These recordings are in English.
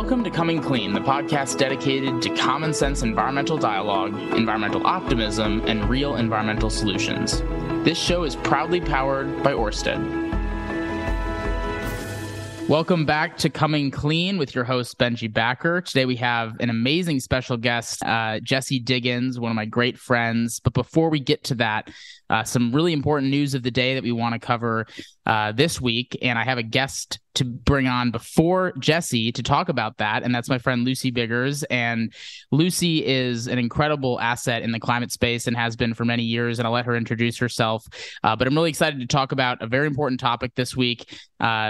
Welcome to Coming Clean, the podcast dedicated to common sense environmental dialogue, environmental optimism, and real environmental solutions. This show is proudly powered by Ørsted. Welcome back to Coming Clean with your host, Benji Backer. Today we have an amazing special guest, Jesse Diggins, one of my great friends. But before we get to that, some really important news of the day that we want to cover this week. And I have a guest to bring on before Jesse to talk about that. And that's my friend Lucy Biggers. And Lucy is an incredible asset in the climate space and has been for many years. And I'll let her introduce herself. But I'm really excited to talk about a very important topic this week,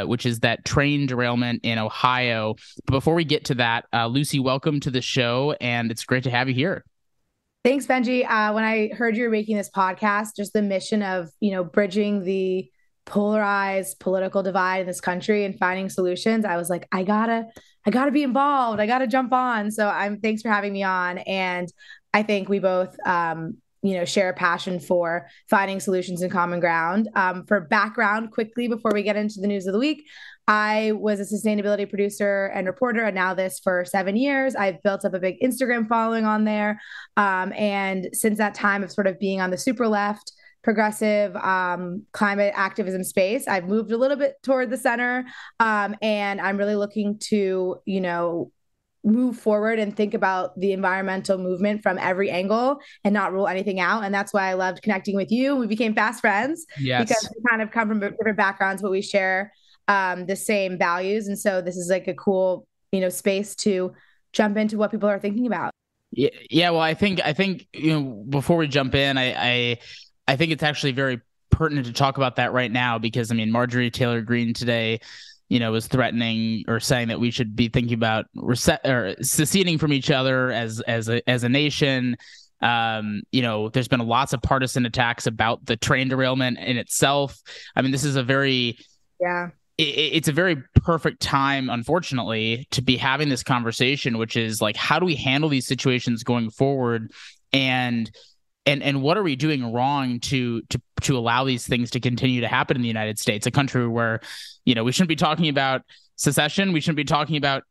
which is that train derailment in Ohio. But before we get to that, Lucy, welcome to the show. And it's great to have you here. Thanks, Benji. When I heard you were making this podcast, just the mission of, bridging the polarized political divide in this country and finding solutions, I was like, I gotta be involved. I gotta jump on. So thanks for having me on. And I think we both, share a passion for finding solutions and common ground. For background, quickly, before we get into the news of the week, I was a sustainability producer and reporter at Now This for 7 years. I've built up a big Instagram following on there. And since that time of sort of being on the super left, progressive climate activism space, I've moved a little bit toward the center. And I'm really looking to, move forward and think about the environmental movement from every angle and not rule anything out. And that's why I loved connecting with you. We became fast friends because we kind of come from different backgrounds, but we share the same values. And so this is like a cool, space to jump into what people are thinking about. Yeah. Well, I think, before we jump in, I think it's actually very pertinent to talk about that right now, because Marjorie Taylor Greene today, was threatening or saying that we should be thinking about seceding from each other as a nation. There's been lots of partisan attacks about the train derailment in itself. This is it's a very perfect time, unfortunately, to be having this conversation, which is like, how do we handle these situations going forward? And what are we doing wrong to allow these things to continue to happen in the United States, a country where, we shouldn't be talking about secession. We shouldn't be talking about,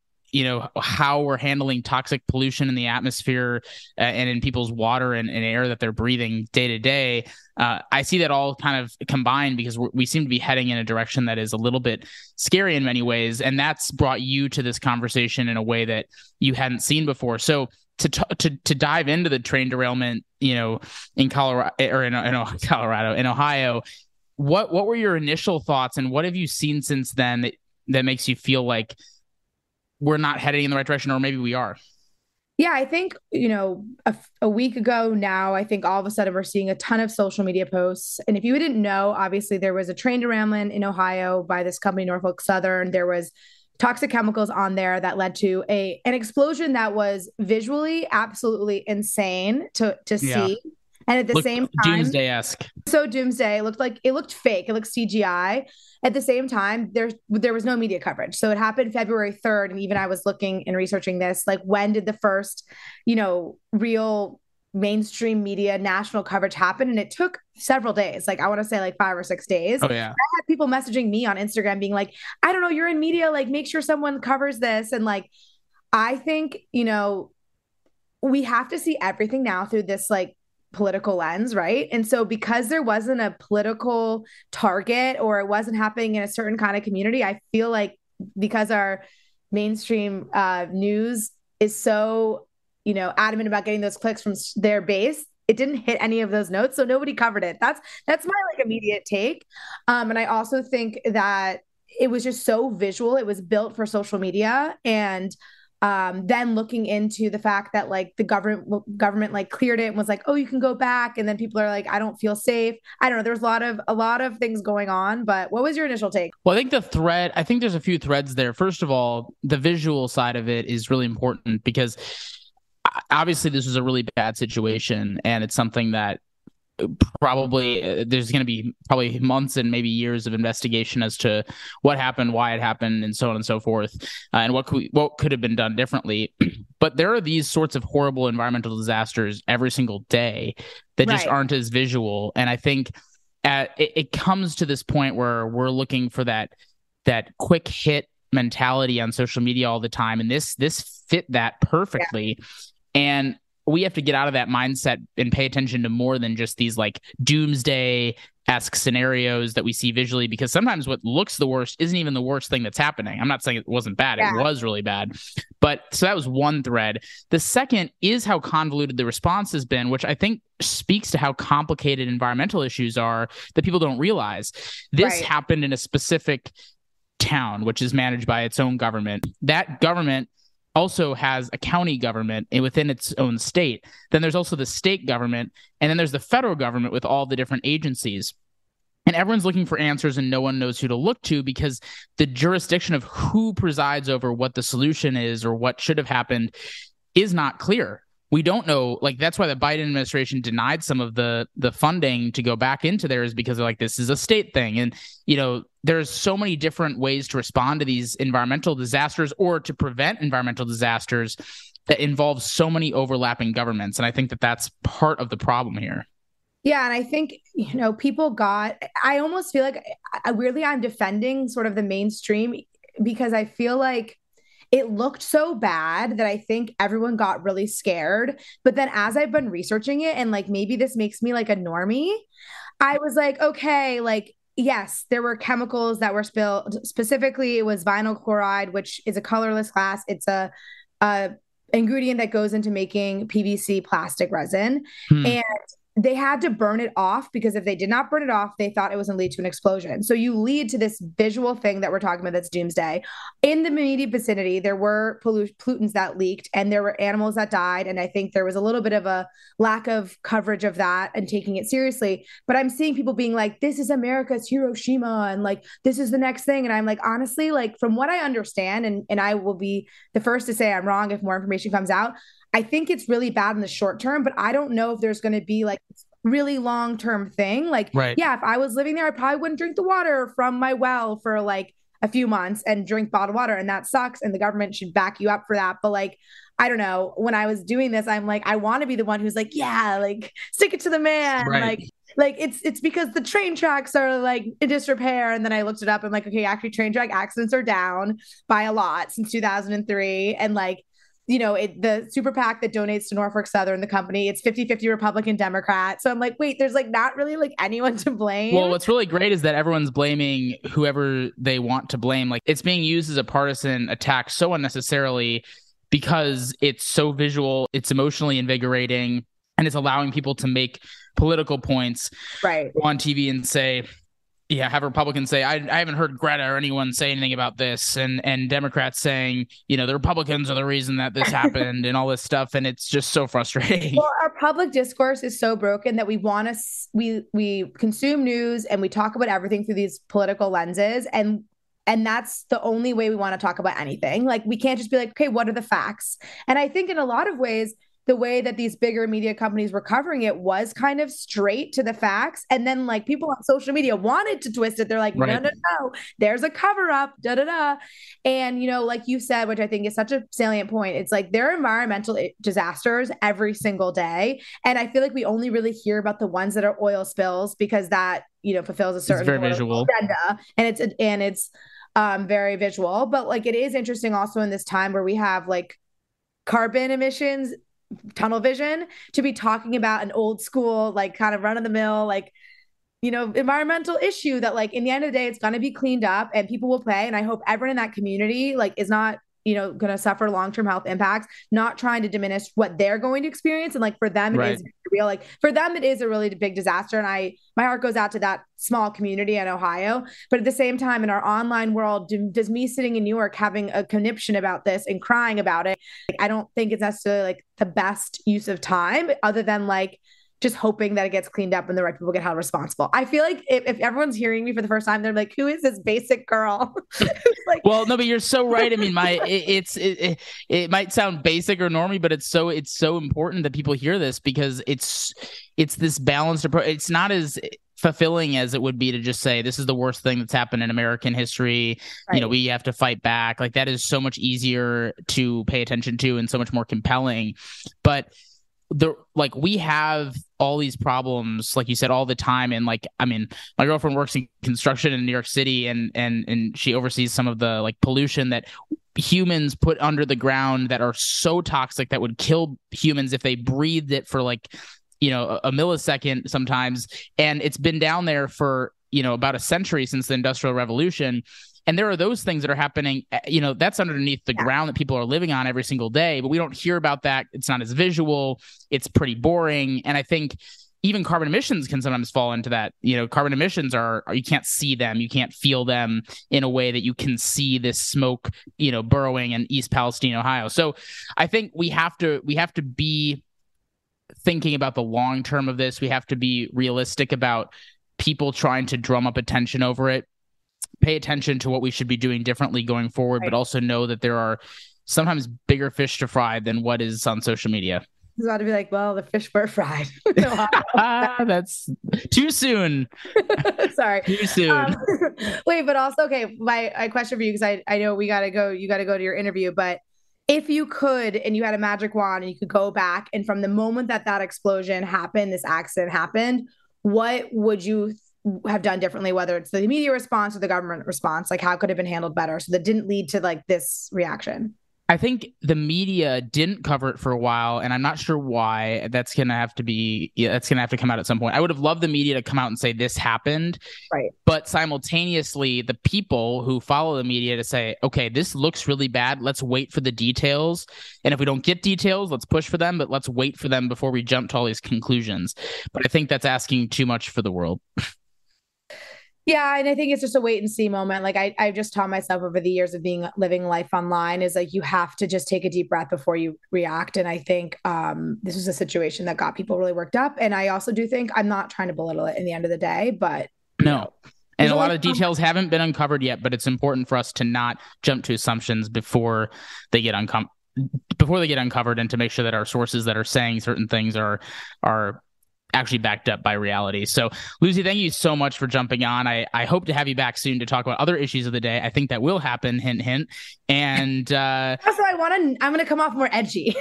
how we're handling toxic pollution in the atmosphere and in people's water and air that they're breathing day to day. I see that all kind of combined because we seem to be heading in a direction that is a little bit scary in many ways. And that's brought you to this conversation in a way that you hadn't seen before. So to dive into the train derailment, in Colorado or in Ohio, what were your initial thoughts, and what have you seen since then that makes you feel like we're not heading in the right direction, or maybe we are? Yeah, I think, a week ago now, I think all of a sudden we're seeing a ton of social media posts. And if you didn't know, obviously there was a train derailment in Ohio by this company, Norfolk Southern. There was toxic chemicals on there that led to an explosion that was visually absolutely insane to see. And at the same time, doomsday-esque. So doomsday, it looked fake. It looked CGI. At the same time, there was no media coverage. So it happened February 3rd. And even I was looking and researching this, like, when did the first, real mainstream media national coverage happen? And it took several days. Like, I want to say like 5 or 6 days. Oh yeah. I had people messaging me on Instagram being like, I don't know, you're in media, like, make sure someone covers this. And like, I think, we have to see everything now through this like political lens, right? And so because there wasn't a political target, or it wasn't happening in a certain kind of community, I feel like because our mainstream news is so, adamant about getting those clicks from their base, it didn't hit any of those notes. So nobody covered it. That's my like immediate take. And I also think that it was just so visual. It was built for social media. And then looking into the fact that like the government like cleared it and was like, oh, you can go back. And then people are like, I don't feel safe. I don't know. There's a lot of things going on, but what was your initial take? Well, I think there's a few threads there. First of all, the visual side of it is really important because obviously this is a really bad situation, and it's something that probably there's going to be probably months and maybe years of investigation as to what happened, why it happened, and so on and so forth, and what could have been done differently. But there are these sorts of horrible environmental disasters every single day that just aren't as visual. And I think it comes to this point where we're looking for that quick hit mentality on social media all the time. And this fit that perfectly. Yeah. And we have to get out of that mindset and pay attention to more than just these like doomsday-esque scenarios that we see visually, because sometimes what looks the worst isn't even the worst thing that's happening. I'm not saying it wasn't bad. Yeah. It was really bad. But so that was one thread. The second is how convoluted the response has been, which I think speaks to how complicated environmental issues are that people don't realize. This happened in a specific town, which is managed by its own government. That government also has a county government within its own state. Then there's also the state government, and then there's the federal government with all the different agencies. And everyone's looking for answers, and no one knows who to look to, because the jurisdiction of who presides over what the solution is or what should have happened is not clear. We don't know. Like, that's why the Biden administration denied some of the funding to go back into there, is because they're like, this is a state thing. And, you know, there's so many different ways to respond to these environmental disasters or to prevent environmental disasters that involve so many overlapping governments. And I think that that's part of the problem here. Yeah. And I think, you know, I almost feel like weirdly I'm defending sort of the mainstream, because I feel like it looked so bad that I think everyone got really scared. But then as I've been researching it, and like maybe this makes me like a normie, I was like, okay, like, yes, there were chemicals that were spilled. Specifically, it was vinyl chloride, which is a colorless glass. It's a ingredient that goes into making PVC plastic resin. And they had to burn it off, because if they did not burn it off, they thought it was going to lead to an explosion. So you lead to this visual thing that we're talking about that's doomsday. In the immediate vicinity, there were pollutants that leaked, and there were animals that died. And I think there was a little bit of a lack of coverage of that and taking it seriously. But I'm seeing people being like, this is America's Hiroshima, and like, this is the next thing. And I'm like, honestly, like, from what I understand, and I will be the first to say I'm wrong if more information comes out, I think it's really bad in the short term, but I don't know if there's going to be like really long-term thing. Like, yeah, if I was living there, I probably wouldn't drink the water from my well for like a few months and drink bottled water. And that sucks. And the government should back you up for that. But like, I don't know, when I was doing this, I'm like, I want to be the one who's like, yeah, like stick it to the man. Like it's because the train tracks are like in disrepair. And then I looked it up. I'm like, okay, actually train track accidents are down by a lot since 2003. And like, you know, the super PAC that donates to Norfolk Southern, the company, it's 50-50 Republican Democrat. So I'm like, wait, there's like not really like anyone to blame. Well, what's really great is that everyone's blaming whoever they want to blame. Like, it's being used as a partisan attack so unnecessarily, because it's so visual, it's emotionally invigorating, and it's allowing people to make political points on TV and say, yeah, have Republicans say, I haven't heard Greta or anyone say anything about this, and Democrats saying, you know, the Republicans are the reason that this happened and all this stuff, and it's just so frustrating. Well, our public discourse is so broken that we want to we consume news and we talk about everything through these political lenses, and that's the only way we want to talk about anything. Like, we can't just be like, okay, what are the facts? And I think in a lot of ways, the way that these bigger media companies were covering it was kind of straight to the facts. And then like people on social media wanted to twist it. They're like, no, there's a cover up, And, you know, like you said, which I think is such a salient point, it's like there are environmental disasters every single day. And I feel like we only really hear about the ones that are oil spills, because that, you know, fulfills a certain agenda. And it's very visual. But like, it is interesting also in this time where we have like carbon emissions, tunnel vision, to be talking about an old school, like kind of run of the mill, like, you know, environmental issue that like in the end of the day, it's going to be cleaned up and people will pay. And I hope everyone in that community like is not, you know, going to suffer long-term health impacts, not trying to diminish what they're going to experience. And like for them, it is real. Like for them, it is a really big disaster. And my heart goes out to that small community in Ohio. But at the same time, in our online world, does me sitting in New York having a conniption about this and crying about it, like, I don't think it's necessarily like the best use of time, other than like just hoping that it gets cleaned up and the right people get held responsible. I feel like if everyone's hearing me for the first time, they're like, who is this basic girl? Like, well, no, but you're so right. I mean, it might sound basic or normie, but it's so important that people hear this, because it's this balanced approach. It's not as fulfilling as it would be to just say, this is the worst thing that's happened in American history. You know, we have to fight back. Like, that is so much easier to pay attention to and so much more compelling. But we have all these problems, like you said, all the time. And like, I mean, my girlfriend works in construction in New York City, and she oversees some of the like pollution that humans put under the ground that are so toxic that would kill humans if they breathed it for like, a millisecond sometimes. And it's been down there for, about a century since the Industrial Revolution. And there are those things that are happening, that's underneath the ground that people are living on every single day, but we don't hear about that. It's not as visual. It's pretty boring. And I think even carbon emissions can sometimes fall into that. Carbon emissions are you can't see them. You can't feel them in a way that you can see this smoke, burrowing in East Palestine, Ohio. So I think we have to be thinking about the long term of this. We have to be realistic about people trying to drum up attention over it. Pay attention to what we should be doing differently going forward, but also know that there are sometimes bigger fish to fry than what is on social media. It's about to be like, well, the fish were fried. That's too soon. Sorry. Too soon. Wait, but also, okay, my question for you, because I know you got to go to your interview, but if you could, and you had a magic wand and you could go back, and from the moment that explosion happened, this accident happened, what would you have done differently, whether it's the media response or the government response? Like, how could it have been handled better so that didn't lead to like this reaction? I think the media didn't cover it for a while, and I'm not sure why. That's going to have to come out at some point. I would have loved the media to come out and say this happened. Right. But simultaneously, the people who follow the media to say, okay, this looks really bad. Let's wait for the details. And if we don't get details, let's push for them, but let's wait for them before we jump to all these conclusions. But I think that's asking too much for the world. Yeah, and I think it's just a wait and see moment. Like I've just taught myself over the years of living life online is like you have to just take a deep breath before you react. And I think this was a situation that got people really worked up. And I also do think, I'm not trying to belittle it in the end of the day, but no. And a lot of details haven't been uncovered yet, but it's important for us to not jump to assumptions before they get uncovered, and to make sure that our sources that are saying certain things are actually backed up by reality. So, Lucy, thank you so much for jumping on. I hope to have you back soon to talk about other issues of the day. I think that will happen, hint, hint. And also, I'm going to come off more edgy.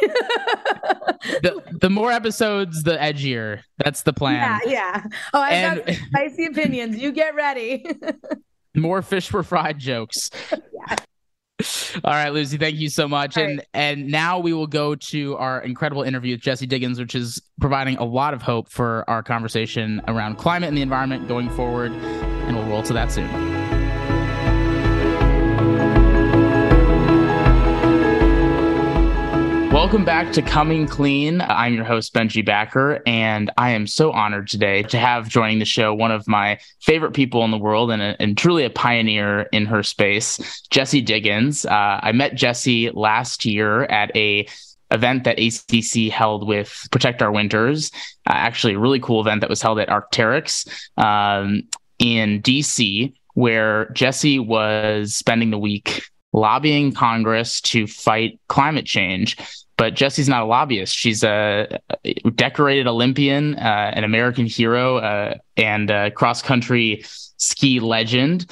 the more episodes, the edgier. That's the plan. Yeah. Oh, I've got spicy opinions. You get ready. More fish were fried jokes. Yeah. All right, Lucy, thank you so much. And now we will go to our incredible interview with Jessie Diggins, which is providing a lot of hope for our conversation around climate and the environment going forward. And we'll roll to that soon. Welcome back to Coming Clean. I'm your host, Benji Backer, and I am so honored today to have joining the show one of my favorite people in the world and truly a pioneer in her space, Jessie Diggins. I met Jessie last year at a event that ACC held with Protect Our Winters, actually a really cool event that was held at Arc'teryx in DC, where Jessie was spending the week lobbying Congress to fight climate change. But Jessie's not a lobbyist. She's a decorated Olympian, an American hero, and a cross-country ski legend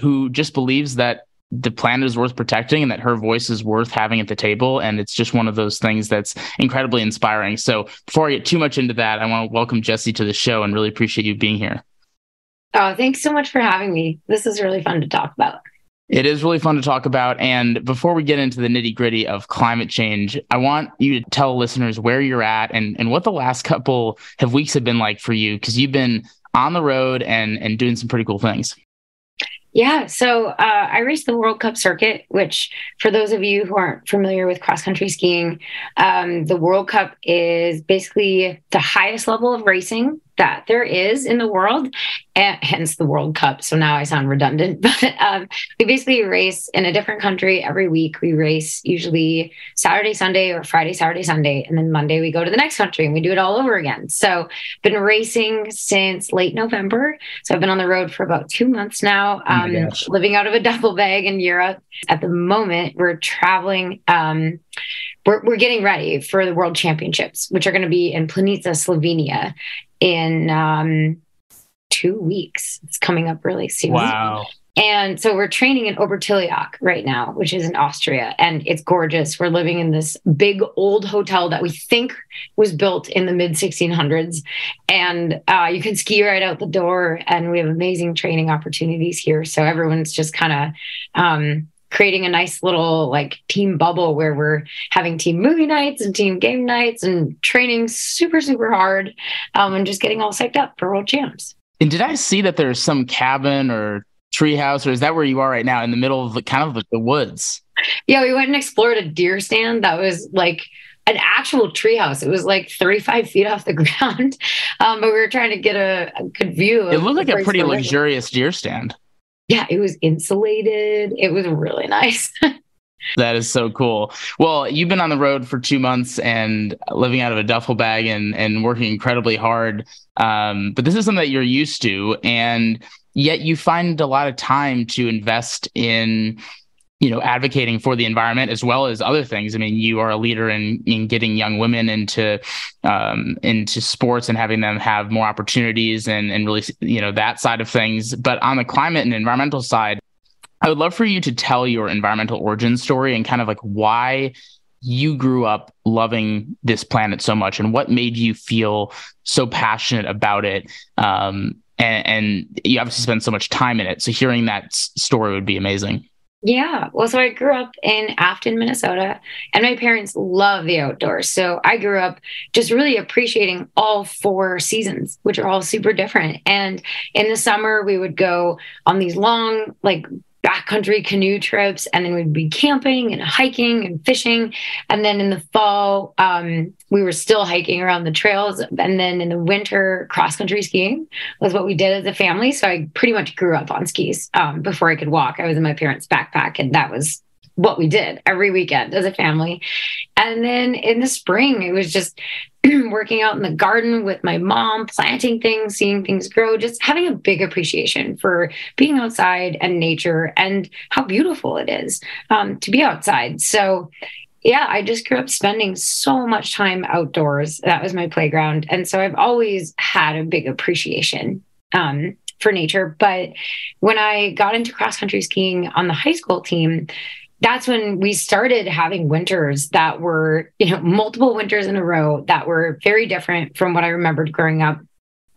who just believes that the planet is worth protecting and that her voice is worth having at the table. And it's just one of those things that's incredibly inspiring. So before I get too much into that, I want to welcome Jessie to the show and really appreciate you being here. Oh, thanks so much for having me. This is really fun to talk about. It is really fun to talk about. And before we get into the nitty gritty of climate change, I want you to tell listeners where you're at and what the last couple of weeks have been like for you, because you've been on the road and doing some pretty cool things. Yeah. So I raced the World Cup circuit, which for those of you who aren't familiar with cross-country skiing, the World Cup is basically the highest level of racing that there is in the world, and hence the World Cup. So now I sound redundant, but we basically race in a different country every week. We race usually Saturday, Sunday, or Friday, Saturday, Sunday. And then Monday we go to the next country and we do it all over again. So been racing since late November. So I've been on the road for about 2 months now, living out of a duffel bag in Europe. At the moment, we're traveling. We're getting ready for the World Championships, which are going to be in Planica, Slovenia in 2 weeks. It's coming up really soon. Wow. And so we're training in Obertiliach right now, which is in Austria, and it's gorgeous. We're living in this big old hotel that we think was built in the mid 1600s, and you can ski right out the door, and we have amazing training opportunities here. So everyone's just kind of creating a nice little like team bubble where we're having team movie nights and team game nights and training super, super hard, and just getting all psyched up for world champs. And did I see that there's some cabin or treehouse, or is that where you are right now, in the middle of kind of like the woods? Yeah, we went and explored a deer stand that was like an actual treehouse. It was like 35 feet off the ground, but we were trying to get a good view. It looked like a pretty luxurious deer stand. Yeah, it was insulated. It was really nice. That is so cool. Well, you've been on the road for 2 months and living out of a duffel bag and working incredibly hard. But this is something that you're used to, and yet you find a lot of time to invest in, advocating for the environment as well as other things. I mean, you are a leader in getting young women into sports and having them have more opportunities and really, that side of things. But on the climate and environmental side, I would love for you to tell your environmental origin story and kind of like why you grew up loving this planet so much and what made you feel so passionate about it. And you obviously spend so much time in it. So hearing that story would be amazing. Yeah. Well, so I grew up in Afton, Minnesota, and my parents love the outdoors. So I grew up just really appreciating all 4 seasons, which are all super different. And in the summer, we would go on these long, like backcountry canoe trips, and then we'd be camping and hiking and fishing. And then in the fall, we were still hiking around the trails. And then in the winter, cross-country skiing was what we did as a family. So I pretty much grew up on skis. Before I could walk, I was in my parents' backpack, and that was what we did every weekend as a family. And then in the spring, it was just working out in the garden with my mom, planting things, seeing things grow, just having a big appreciation for being outside and nature and how beautiful it is to be outside. So yeah, I just grew up spending so much time outdoors. That was my playground. And so I've always had a big appreciation for nature. But when I got into cross-country skiing on the high school team, that's when we started having winters that were, multiple winters in a row that were very different from what I remembered growing up.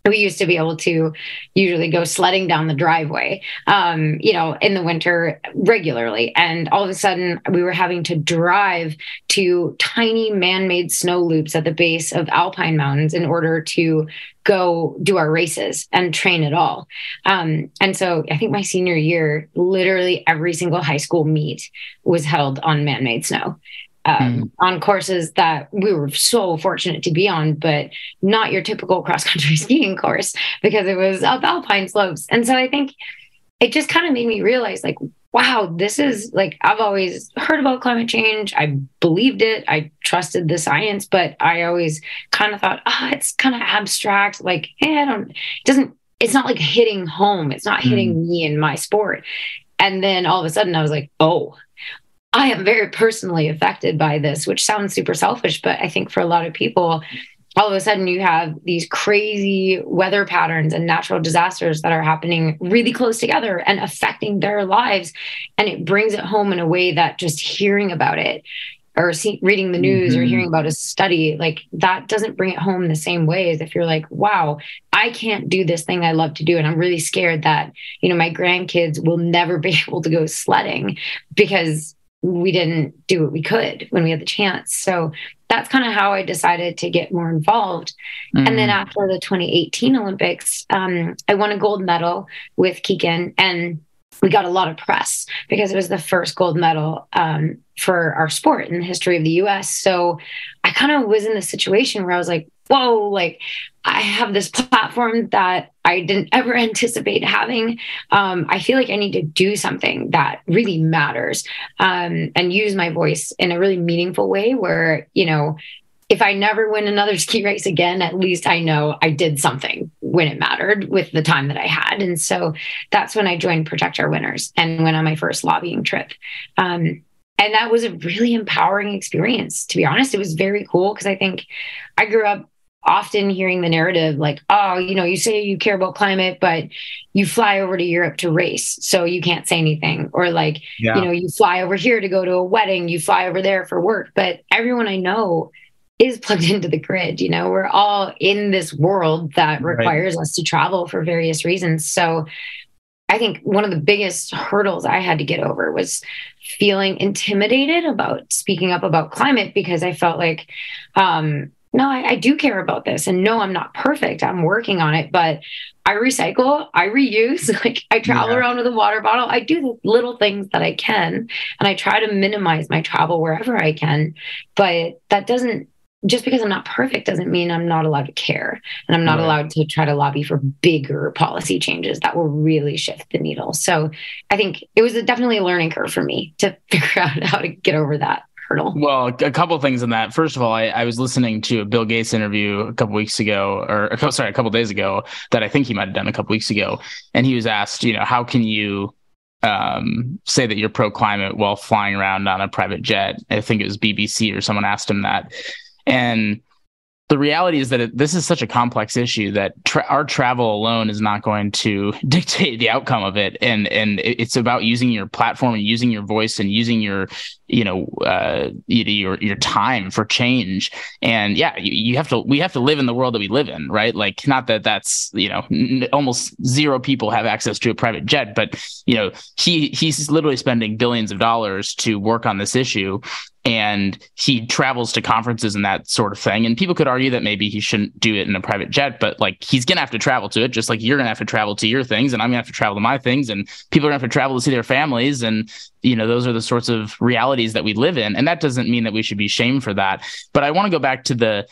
We used to be able to usually go sledding down the driveway, in the winter regularly. And all of a sudden we were having to drive to tiny man-made snow loops at the base of Alpine Mountains in order to go do our races and train at all. And so I think my senior year, literally every single high school meet was held on man-made snow. On courses that we were so fortunate to be on, but not your typical cross-country skiing course because it was up alpine slopes. And so I think it just kind of made me realize, like, wow, this is like, I've always heard about climate change. I believed it. I trusted the science, but I always kind of thought, it's kind of abstract. Like, it's not like hitting home. It's not hitting me in my sport. And then all of a sudden I was like, oh, I am very personally affected by this, which sounds super selfish, but I think for a lot of people, all of a sudden you have these crazy weather patterns and natural disasters that are happening really close together and affecting their lives. And it brings it home in a way that just hearing about it or reading the news or hearing about a study, like that doesn't bring it home the same way as if you're like, wow, I can't do this thing I love to do. And I'm really scared that, my grandkids will never be able to go sledding because we didn't do what we could when we had the chance. So that's kind of how I decided to get more involved. And then after the 2018 Olympics, I won a gold medal with Keegan, and we got a lot of press because it was the first gold medal for our sport in the history of the US. So I kind of was in the situation where I was like, whoa, like I have this platform that I didn't ever anticipate having. I feel like I need to do something that really matters and use my voice in a really meaningful way where, if I never win another ski race again, at least I know I did something when it mattered with the time that I had. And so that's when I joined Protect Our Winners and went on my first lobbying trip. And that was a really empowering experience. To be honest, it was very cool because I think I grew up often hearing the narrative like, oh, you say you care about climate, but you fly over to Europe to race, so you can't say anything. Or like, you fly over here to go to a wedding, you fly over there for work. But everyone I know is plugged into the grid. We're all in this world that requires us to travel for various reasons. So I think one of the biggest hurdles I had to get over was feeling intimidated about speaking up about climate, because I felt like, no, I do care about this. And no, I'm not perfect. I'm working on it, but I recycle, I reuse, like I travel around with a water bottle. I do the little things that I can, and I try to minimize my travel wherever I can. But that doesn't, just because I'm not perfect doesn't mean I'm not allowed to care. And I'm not allowed to try to lobby for bigger policy changes that will really shift the needle. So I think it was definitely a learning curve for me to figure out how to get over that hurdle. Well, a couple of things in that. First of all, I was listening to a Bill Gates interview a couple days ago that I think he might have done a couple weeks ago. And he was asked, how can you say that you're pro-climate while flying around on a private jet? I think it was BBC or someone asked him that. And the reality is that this is such a complex issue that our travel alone is not going to dictate the outcome of it. And it's about using your platform and using your voice and using your time for change. And we have to live in the world that we live in, right? Like, not that that's, almost zero people have access to a private jet, but, he's literally spending billions of dollars to work on this issue. And he travels to conferences and that sort of thing. And people could argue that maybe he shouldn't do it in a private jet, but like, he's going to have to travel to it, just like you're going to have to travel to your things. And I'm going to have to travel to my things, and people are going to have to travel to see their families. And, those are the sorts of realities that we live in. And that doesn't mean that we should be shamed for that. But I want to go back to the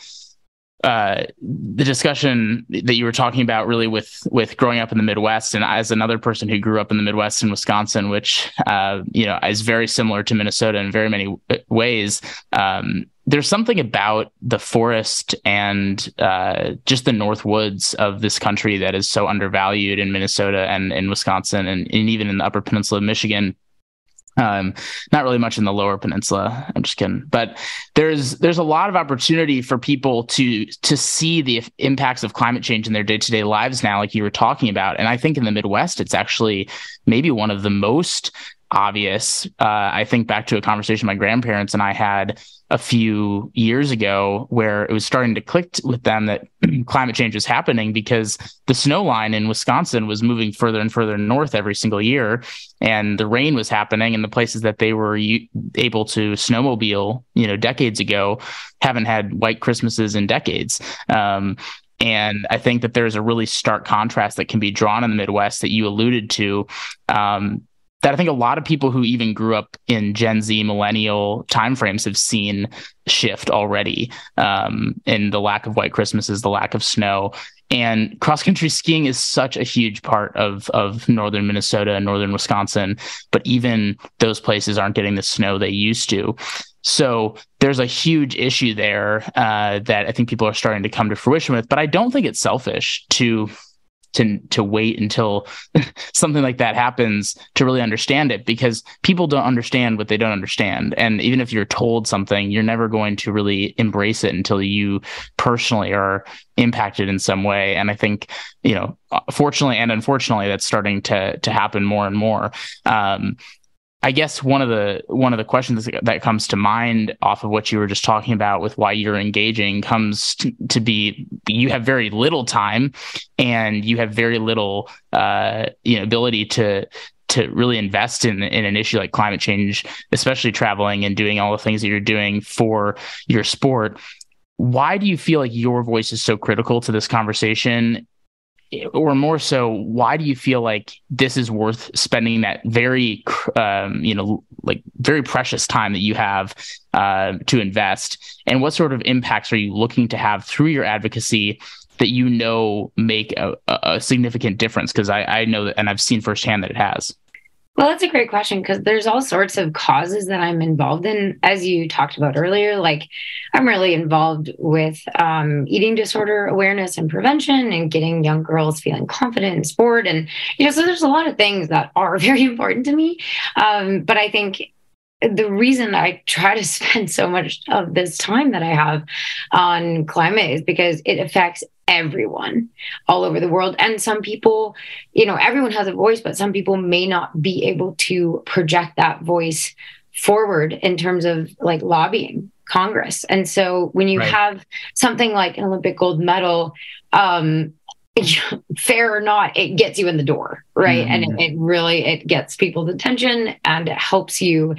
discussion that you were talking about, really with growing up in the Midwest. And as another person who grew up in the Midwest in Wisconsin, which, is very similar to Minnesota in very many ways, there's something about the forest and just the North Woods of this country that is so undervalued in Minnesota and in Wisconsin and even in the Upper Peninsula of Michigan. Not really much in the Lower Peninsula. I'm just kidding. But there's a lot of opportunity for people to see the impacts of climate change in their day-to-day lives now, like you were talking about. And I think in the Midwest, it's actually maybe one of the most obvious. I think back to a conversation my grandparents and I had a few years ago where it was starting to click with them that climate change was happening because the snow line in Wisconsin was moving further and further north every single year, and the rain was happening, and the places that they were able to snowmobile, decades ago, haven't had white Christmases in decades. And I think that there's a really stark contrast that can be drawn in the Midwest that you alluded to, that I think a lot of people who even grew up in Gen Z millennial timeframes have seen shift already, in the lack of white Christmases, the lack of snow. And cross-country skiing is such a huge part of northern Minnesota and northern Wisconsin, but even those places aren't getting the snow they used to. So there's a huge issue there that I think people are starting to come to fruition with. But I don't think it's selfish to wait until something like that happens to really understand it, because people don't understand what they don't understand. And even if you're told something, you're never going to really embrace it until you personally are impacted in some way. And I think, fortunately and unfortunately, that's starting to happen more and more. I guess one of the questions that comes to mind off of what you were just talking about with why you're engaging comes to be, you have very little time and you have very little ability to really invest in an issue like climate change, especially traveling and doing all the things that you're doing for your sport. Why do you feel like your voice is so critical to this conversation? Or more so, why do you feel like this is worth spending that very, very precious time that you have to invest? And what sort of impacts are you looking to have through your advocacy that make a significant difference? Because I know that, and I've seen firsthand that it has. Well, that's a great question, because there's all sorts of causes that I'm involved in. As you talked about earlier, like I'm really involved with eating disorder awareness and prevention and getting young girls feeling confident in sport. And, so there's a lot of things that are very important to me. But I think the reason I try to spend so much of this time that I have on climate is because it affects everyone all over the world. And some people, everyone has a voice, but some people may not be able to project that voice forward in terms of like lobbying Congress. And so when you have something like an Olympic gold medal, fair or not, it gets you in the door, right? And it gets people's attention, and it helps you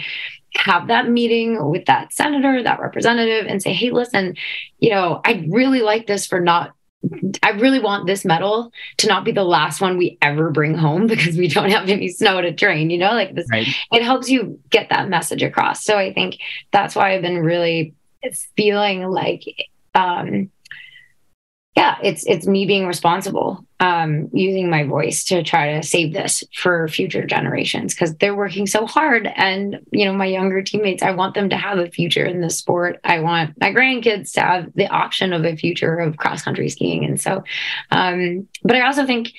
have that meeting with that senator, that representative, and say, hey, listen, I really like this I really want this medal to not be the last one we ever bring home because we don't have any snow to train, like this. It helps you get that message across. So I think that's why I've been really feeling like, it's me being responsible, using my voice to try to save this for future generations, because they're working so hard. And, my younger teammates, I want them to have a future in this sport. I want my grandkids to have the option of a future of cross-country skiing. And so, but I also think,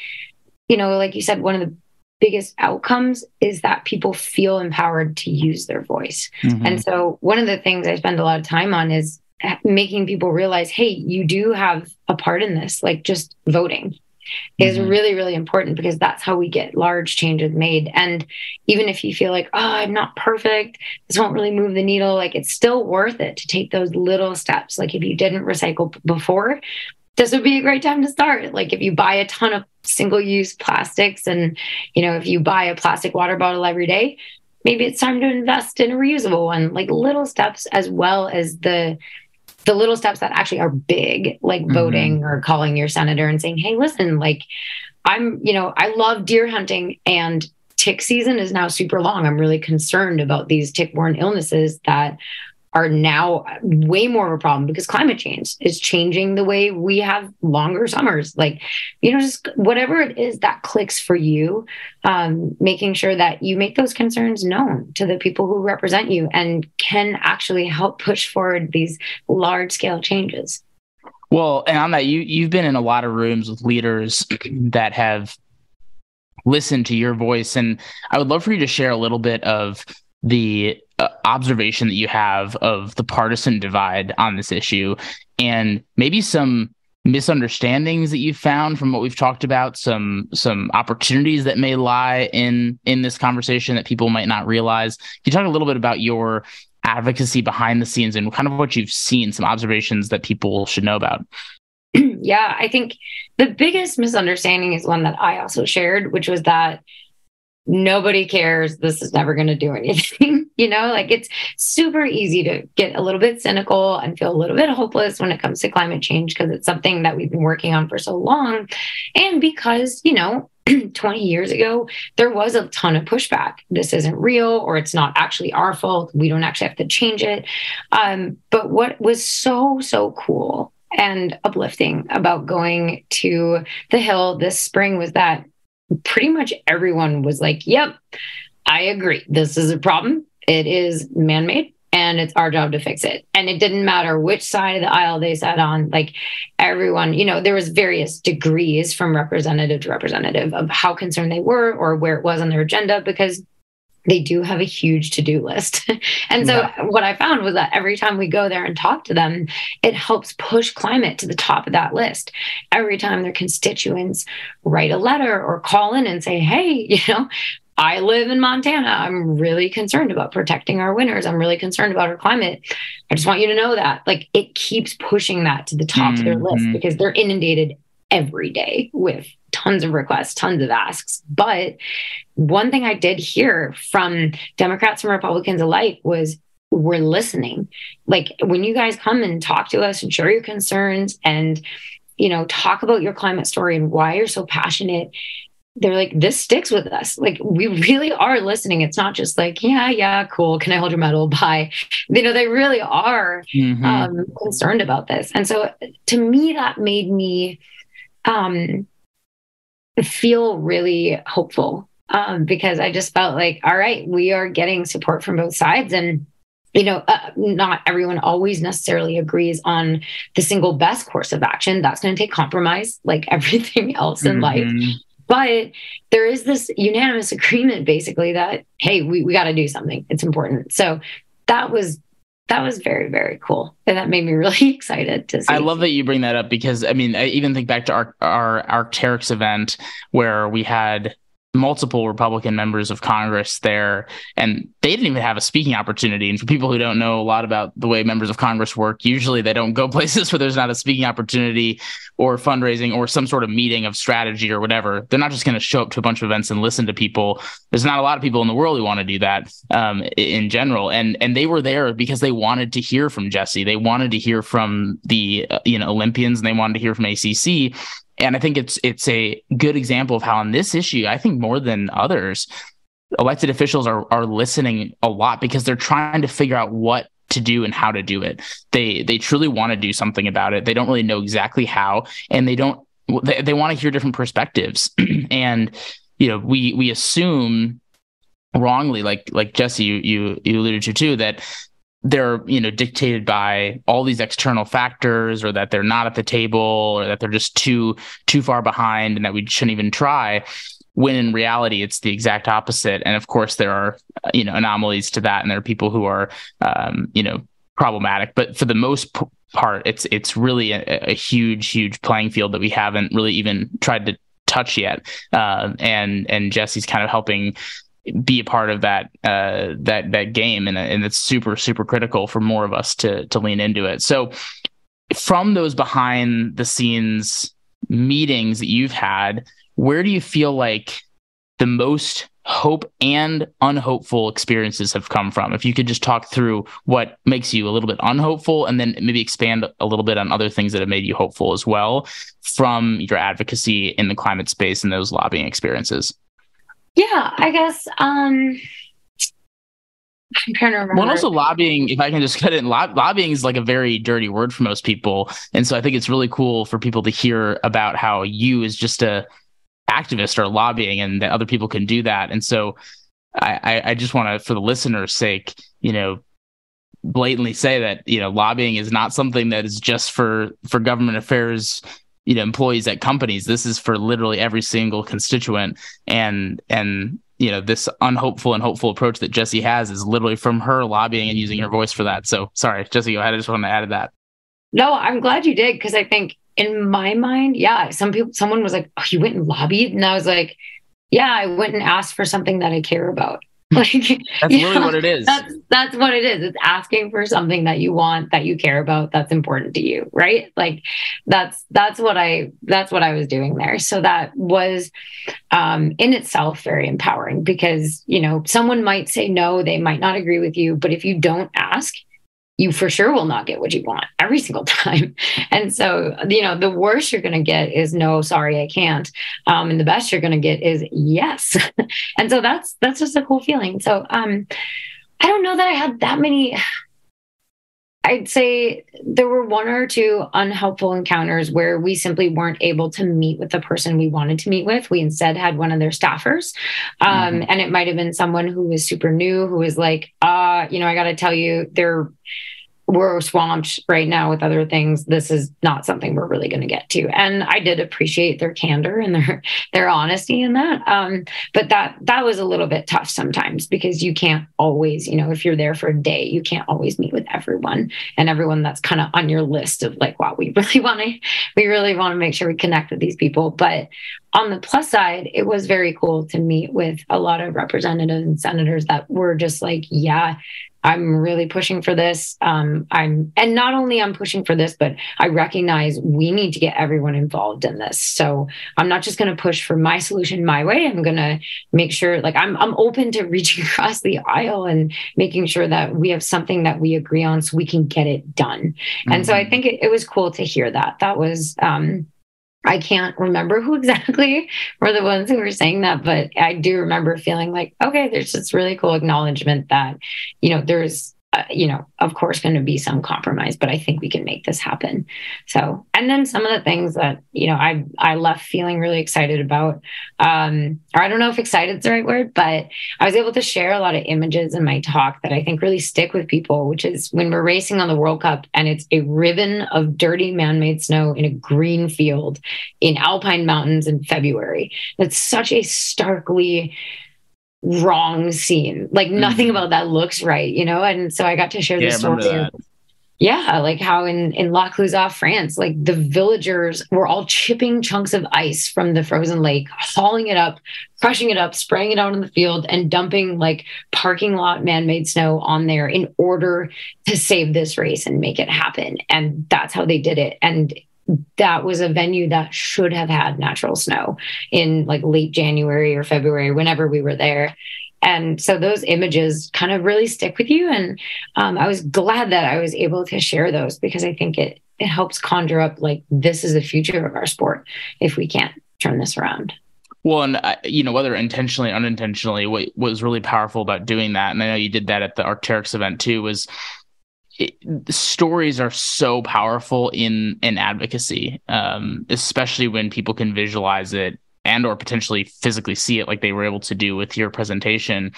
like you said, one of the biggest outcomes is that people feel empowered to use their voice. And so one of the things I spend a lot of time on is making people realize, hey, you do have a part in this. Like, just voting is really, really important, because that's how we get large changes made. And even if you feel like, oh, I'm not perfect, this won't really move the needle, like, it's still worth it to take those little steps. Like, if you didn't recycle before, this would be a great time to start. Like, if you buy a ton of single-use plastics, and, if you buy a plastic water bottle every day, maybe it's time to invest in a reusable one. Like, little steps, as well as the little steps that actually are big, like voting or calling your senator and saying, hey, listen, like, I love deer hunting, and tick season is now super long. I'm really concerned about these tick-borne illnesses that are now way more of a problem because climate change is changing the way we have longer summers. Like, just whatever it is that clicks for you, making sure that you make those concerns known to the people who represent you and can actually help push forward these large scale changes. Well, and on that, you've been in a lot of rooms with leaders that have listened to your voice. And I would love for you to share a little bit of the observation that you have of the partisan divide on this issue, and maybe some misunderstandings that you found from what we've talked about, some opportunities that may lie in this conversation that people might not realize. Can you talk a little bit about your advocacy behind the scenes and kind of what you've seen, some observations that people should know about? Yeah, I think the biggest misunderstanding is one that I also shared, which was that nobody cares. This is never going to do anything. Like, it's super easy to get a little bit cynical and feel a little bit hopeless when it comes to climate change, because it's something that we've been working on for so long. And because, 20 years ago, there was a ton of pushback. This isn't real, or it's not actually our fault. We don't actually have to change it. But what was so, so cool and uplifting about going to the Hill this spring was that pretty much everyone was like, yep, I agree. This is a problem. It is man-made, and it's our job to fix it. And it didn't matter which side of the aisle they sat on. Like, everyone, there was various degrees from representative to representative of how concerned they were or where it was on their agenda, because they do have a huge to-do list. And so what I found was that every time we go there and talk to them, it helps push climate to the top of that list. Every time their constituents write a letter or call in and say, hey, I live in Montana. I'm really concerned about protecting our winters. I'm really concerned about our climate. I just want you to know that. Like, it keeps pushing that to the top of their list, because they're inundated every day with tons of requests, tons of asks. But one thing I did hear from Democrats and Republicans alike was, we're listening. Like, when you guys come and talk to us and share your concerns and, talk about your climate story and why you're so passionate, they're like, this sticks with us. Like, we really are listening. It's not just like, yeah, cool. Can I hold your medal? Bye. They really are concerned about this. And so to me, that made me feel really hopeful, because I just felt like, all right, we are getting support from both sides. And not everyone always necessarily agrees on the single best course of action. That's going to take compromise, like everything else in life. But there is this unanimous agreement basically that, hey, we got to do something. It's important. So that was very, very cool. And that made me really excited to see. I love that you bring that up because, I mean, I even think back to our Arc'teryx event where we had multiple Republican members of Congress there, and they didn't even have a speaking opportunity. And for people who don't know a lot about the way members of Congress work, usually they don't go places where there's not a speaking opportunity or fundraising or some sort of meeting of strategy or whatever. They're not just going to show up to a bunch of events and listen to people. There's not a lot of people in the world who want to do that in general. And they were there because they wanted to hear from Jessie. They wanted to hear from the Olympians, and they wanted to hear from ACC. And I think it's a good example of how on this issue, I think more than others, elected officials are listening a lot because they're trying to figure out what to do and how to do it. They truly want to do something about it. They don't really know exactly how, and they want to hear different perspectives. And we assume wrongly, like Jessie, you alluded to too, that they're dictated by all these external factors, or that they're not at the table, or that they're just too far behind and that we shouldn't even try, when in reality it's the exact opposite. And of course there are anomalies to that, and there are people who are problematic, but for the most part it's really a huge playing field that we haven't really even tried to touch yet, and Jessie's kind of helping be a part of that game, and it's super critical for more of us to lean into it. So from those behind the scenes meetings that you've had, where do you feel like the most hope and unhopeful experiences have come from? If you could just talk through what makes you a little bit unhopeful, and then maybe expand a little bit on other things that have made you hopeful as well from your advocacy in the climate space and those lobbying experiences. Yeah, I guess I'm trying to remember. Well, also lobbying, if I can just cut in, lobbying is like a very dirty word for most people. And so I think it's really cool for people to hear about how you as just a activist are lobbying, and that other people can do that. And so I just want to, for the listener's sake, blatantly say that, lobbying is not something that is just for government affairs employees at companies. This is for literally every single constituent, and this unhopeful and hopeful approach that Jessie has is literally from her lobbying and using her voice for that. So sorry, Jessie, go ahead. I just want to add to that. No, I'm glad you did, because I think in my mind, someone was like, "Oh, you went and lobbied," and I was like, "Yeah, I went and asked for something that I care about." Like, that's really what it is. That's what it is. It's asking for something that you want, that you care about, that's important to you, right? Like that's what I was doing there. So that was in itself very empowering, because someone might say no, they might not agree with you, but if you don't ask, you for sure will not get what you want every single time. And so, the worst you're going to get is no, sorry, I can't. And the best you're going to get is yes. And so that's just a cool feeling. So I don't know that I had that many. I'd say there were one or two unhelpful encounters where we simply weren't able to meet with the person we wanted to meet with. We instead had one of their staffers. And it might have been someone who was super new, who was like, I got to tell you, we're swamped right now with other things. This is not something we're really going to get to. And I did appreciate their candor and their honesty in that. But that was a little bit tough sometimes, because you can't always, if you're there for a day, you can't always meet with everyone that's kind of on your list of like, wow, we really want to make sure we connect with these people. But on the plus side, it was very cool to meet with a lot of representatives and senators that were just like, yeah, I'm really pushing for this. And not only I'm pushing for this, but I recognize we need to get everyone involved in this. So I'm not just going to push for my solution my way. I'm going to make sure, like, I'm open to reaching across the aisle and making sure that we have something that we agree on so we can get it done. And so I think it was cool to hear that. That was, I can't remember who exactly were the ones who were saying that, but I do remember feeling like, okay, there's this really cool acknowledgement that, there's of course, going to be some compromise, but I think we can make this happen. So, and then some of the things that, I left feeling really excited about, or I don't know if excited is the right word, but I was able to share a lot of images in my talk that I think really stick with people, which is when we're racing on the World Cup and it's a ribbon of dirty man-made snow in a green field in Alpine mountains in February. That's such a starkly wrong scene. Like nothing about that looks right, And so I got to share this story. Like how in La Clusaz, France, like the villagers were all chipping chunks of ice from the frozen lake, hauling it up, crushing it up, spraying it out in the field, and dumping like parking lot man-made snow on there in order to save this race and make it happen. And that's how they did it. And that was a venue that should have had natural snow in like late January or February, whenever we were there. And so those images kind of really stick with you. And I was glad that I was able to share those, because I think it helps conjure up like, this is the future of our sport if we can't turn this around. Well, and whether intentionally or unintentionally, what was really powerful about doing that, and I know you did that at the Arc'teryx event too, was stories are so powerful in advocacy, especially when people can visualize it and or potentially physically see it like they were able to do with your presentation,